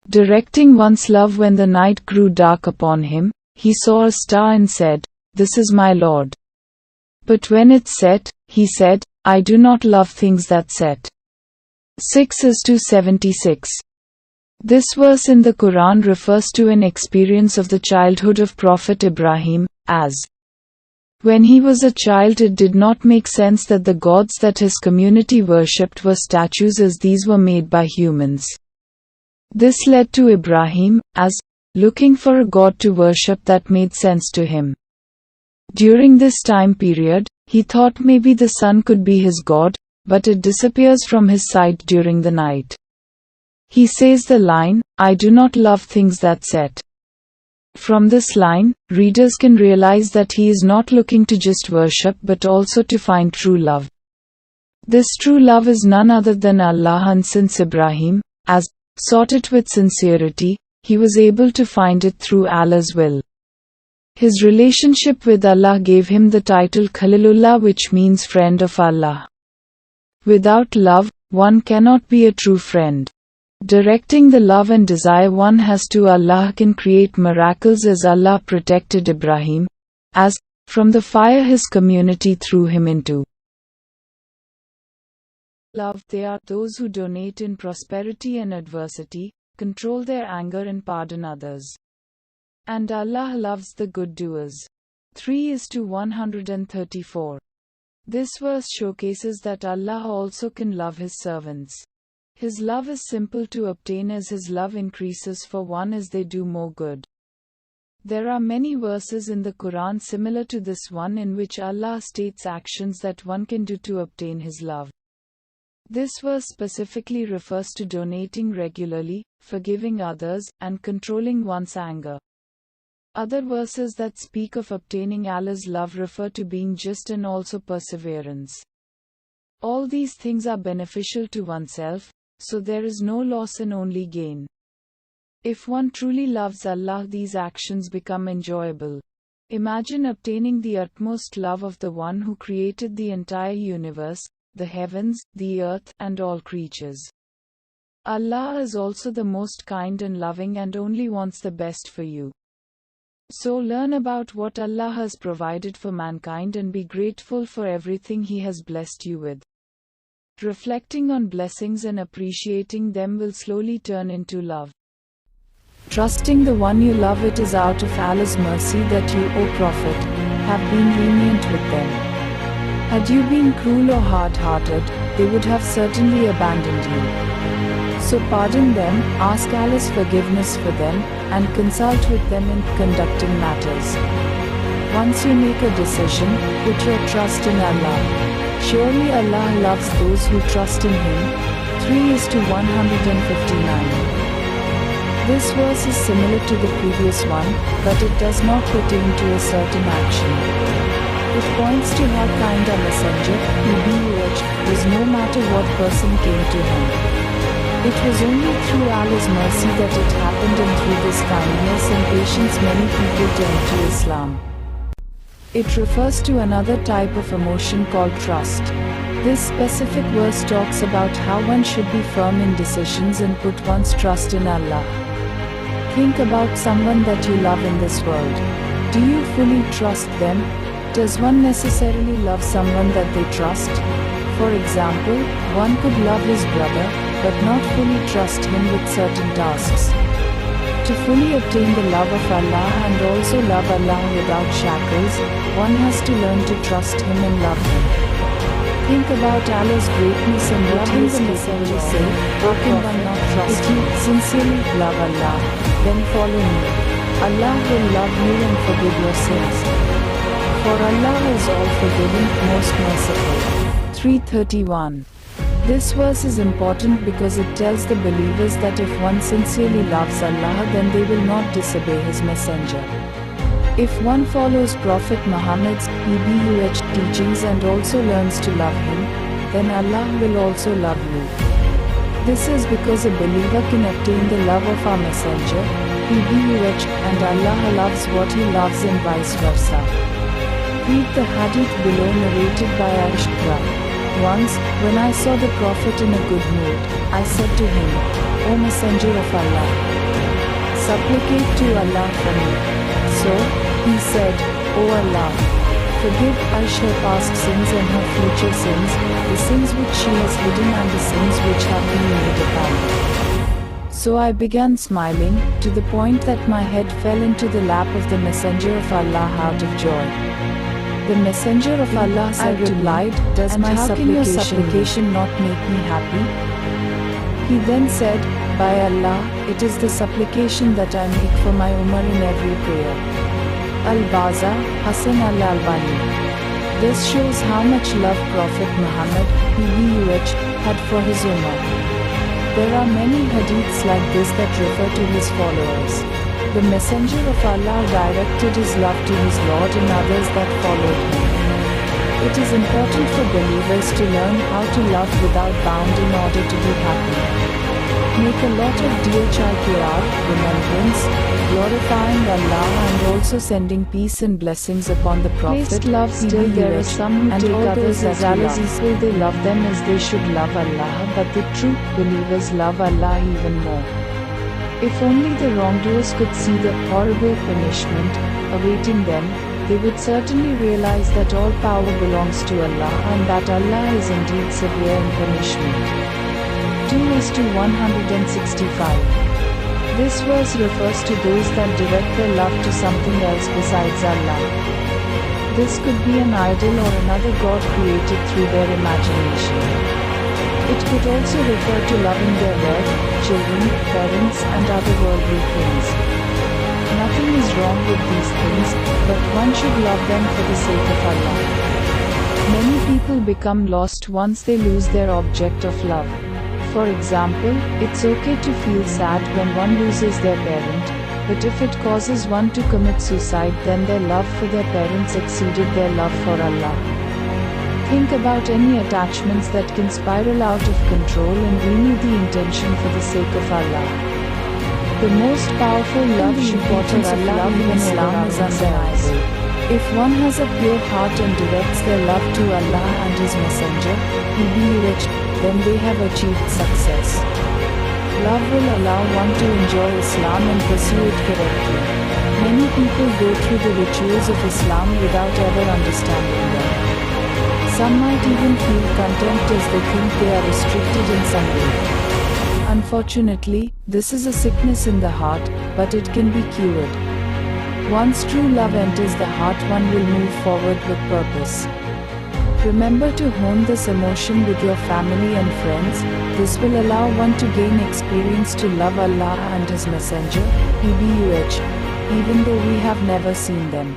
Directing one's love when the night grew dark upon him, he saw a star and said, "This is my Lord." But when it set, he said, "I do not love things that set." 6:76. This verse in the Quran refers to an experience of the childhood of Prophet Ibrahim, as when he was a child it did not make sense that the gods that his community worshipped were statues as these were made by humans. This led to Ibrahim, as looking for a god to worship that made sense to him. During this time period, he thought maybe the sun could be his god, but it disappears from his sight during the night. He says the line, "I do not love things that set." From this line, readers can realize that he is not looking to just worship but also to find true love. This true love is none other than Allah, and since Ibrahim, as sought it with sincerity, he was able to find it through Allah's will. His relationship with Allah gave him the title Khalilullah, which means friend of Allah. Without love, one cannot be a true friend. Directing the love and desire one has to Allah can create miracles, as Allah protected Ibrahim, as from the fire his community threw him into. Love, they are those who donate in prosperity and adversity, control their anger and pardon others. And Allah loves the good doers. 3:134. This verse showcases that Allah also can love His servants. His love is simple to obtain, as His love increases for one as they do more good. There are many verses in the Quran similar to this one in which Allah states actions that one can do to obtain His love. This verse specifically refers to donating regularly, forgiving others, and controlling one's anger. Other verses that speak of obtaining Allah's love refer to being just and also perseverance. All these things are beneficial to oneself, so there is no loss and only gain. If one truly loves Allah, these actions become enjoyable. Imagine obtaining the utmost love of the one who created the entire universe, the heavens, the earth, and all creatures. Allah is also the most kind and loving and only wants the best for you. So learn about what Allah has provided for mankind and be grateful for everything He has blessed you with. Reflecting on blessings and appreciating them will slowly turn into love. Trusting the one you love, it is out of Allah's mercy that you, O Prophet, have been lenient with them. Had you been cruel or hard-hearted, they would have certainly abandoned you. So pardon them, ask Allah's forgiveness for them, and consult with them in conducting matters. Once you make a decision, put your trust in Allah. Surely Allah loves those who trust in Him. 3:159. This verse is similar to the previous one, but it does not pertain to a certain action. It points to how kind our messenger, He was no matter what person came to him. It was only through Allah's mercy that it happened, and through this kindness and patience many people turned to Islam. It refers to another type of emotion called trust. This specific verse talks about how one should be firm in decisions and put one's trust in Allah. Think about someone that you love in this world. Do you fully trust them? Does one necessarily love someone that they trust? For example, one could love his brother, but not fully trust him with certain tasks. To fully obtain the love of Allah and also love Allah without shackles, one has to learn to trust Him and love Him. Think about Allah's greatness and what His messenger said. How can one not trust Him? If you sincerely love Allah, then follow me. Allah will love you and forgive your sins. For Allah is all forgiving, most merciful. 3:31. This verse is important because it tells the believers that if one sincerely loves Allah, then they will not disobey His messenger. If one follows Prophet Muhammad's teachings and also learns to love him, then Allah will also love you. This is because a believer can obtain the love of our messenger, and Allah loves what he loves and vice versa. Read the hadith below narrated by Aisha. Once, when I saw the Prophet in a good mood, I said to him, O Messenger of Allah, supplicate to Allah for me. So, he said, O Allah, forgive Aisha her past sins and her future sins, the sins which she has hidden and the sins which have been made apparent. So I began smiling, to the point that my head fell into the lap of the Messenger of Allah out of joy. The Messenger of Allah said to me, does my supplication not make me happy? He then said, by Allah, it is the supplication that I make for my Umar in every prayer. Al-Baza, Hassan al-Albani. This shows how much love Prophet Muhammad, PBUH, had for his Umar. There are many hadiths like this that refer to his followers. The Messenger of Allah directed his love to his Lord and others that followed him. It is important for believers to learn how to love without bound in order to be happy. Make a lot of dhikr, remembrance, glorifying Allah and also sending peace and blessings upon the Prophet. Love still there are some who take others as Allah is equal. They love them as they should love Allah, but the true believers love Allah even more. If only the wrongdoers could see the horrible punishment awaiting them, they would certainly realize that all power belongs to Allah and that Allah is indeed severe in punishment. 2:165. This verse refers to those that direct their love to something else besides Allah. This could be an idol or another god created through their imagination. It could also refer to loving their wealth, children, parents and other worldly things. Nothing is wrong with these things, but one should love them for the sake of Allah. Many people become lost once they lose their object of love. For example, it's okay to feel sad when one loses their parent, but if it causes one to commit suicide, then their love for their parents exceeded their love for Allah. Think about any attachments that can spiral out of control and renew the intention for the sake of Allah. The most powerful love important of love in Islam is undeniable. If one has a pure heart and directs their love to Allah and His Messenger, he be rich, then they have achieved success. Love will allow one to enjoy Islam and pursue it correctly. Many people go through the rituals of Islam without ever understanding them. Some might even feel contempt as they think they are restricted in some way. Unfortunately, this is a sickness in the heart, but it can be cured. Once true love enters the heart, one will move forward with purpose. Remember to hone this emotion with your family and friends. This will allow one to gain experience to love Allah and His Messenger, PBUH, even though we have never seen them.